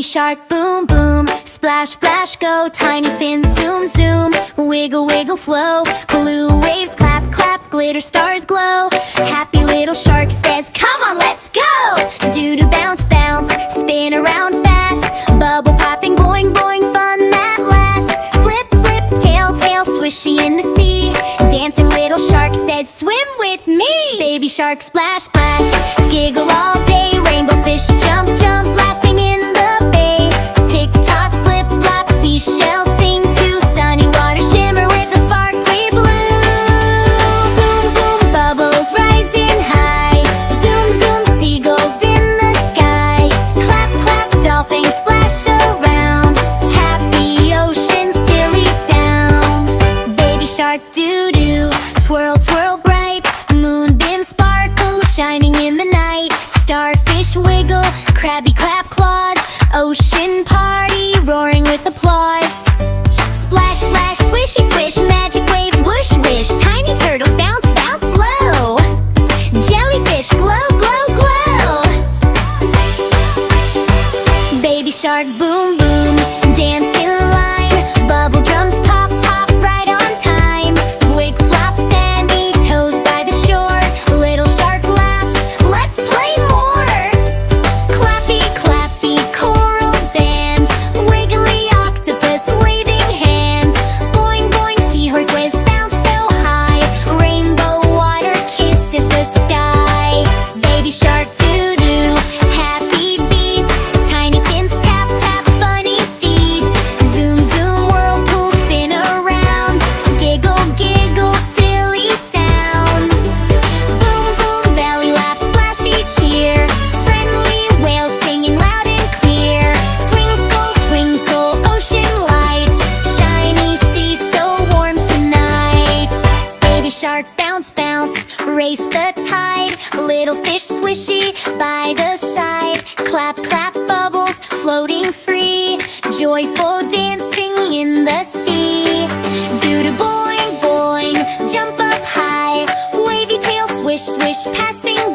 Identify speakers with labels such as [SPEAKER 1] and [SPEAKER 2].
[SPEAKER 1] shark, boom, boom. Splash, splash, go. Tiny fins, zoom, zoom. Wiggle, wiggle, flow. Blue waves, clap, clap. Glitter stars glow. Happy little shark says, come on, let's go. Do-do, bounce, bounce. Spin around fast. Bubble popping, boing, boing. Fun that lasts. Flip, flip, tail, tail. Swishy in the sea. Dancing little shark says, swim with me. Baby shark, splash, splash. Giggle all day. Rainbow fish, jump, jump. Laughing in the bay. Tick-tock, flip-flop. Seashells sing too. Sunny water shimmer with a sparkly blue. Boom, boom, bubbles rising high. Zoom, zoom, seagulls in the sky. Clap, clap, dolphins splash around. Happy ocean, silly sound. Baby shark, doo-doo. Twirl, twirl, bright. Moonbeam sparkle, shining in the night. Starfish wiggle, crabby clap claws. Ocean party, roaring with applause. Splash, splash, swishy, swish. Magic waves, whoosh, wish. Tiny turtles bounce, bounce slow. Jellyfish glow, glow, glow. Baby shark, boom, boom. Dance in line. Bubble drums pop, pop, right on time. Wig flop, sandy toes by the shore. Little shark laughs, let's play more. Clappy, clappy, coral band. Wiggly octopus waving hands. Boing, boing, seahorse waves bounce so high. Rainbow water kisses the sky. Baby shark, doo-doo. Happy beat. Tiny fins tap, tap, funny feet. Zoom, zoom, whirlpool spin around. Giggle, giggle, silly sound. Boom, boom, belly laugh, splashy cheer. Friendly whales singing loud and clear. Twinkle, twinkle, ocean light. Shiny sea so warm tonight. Baby shark, bounce, bounce. Race the tide. Little fish swishy by the side. Clap, clap, bubbles floating free. Joyful dancing in the sea. Do-do, boing, boing. Jump up high. Wavy tail, swish, swish, passing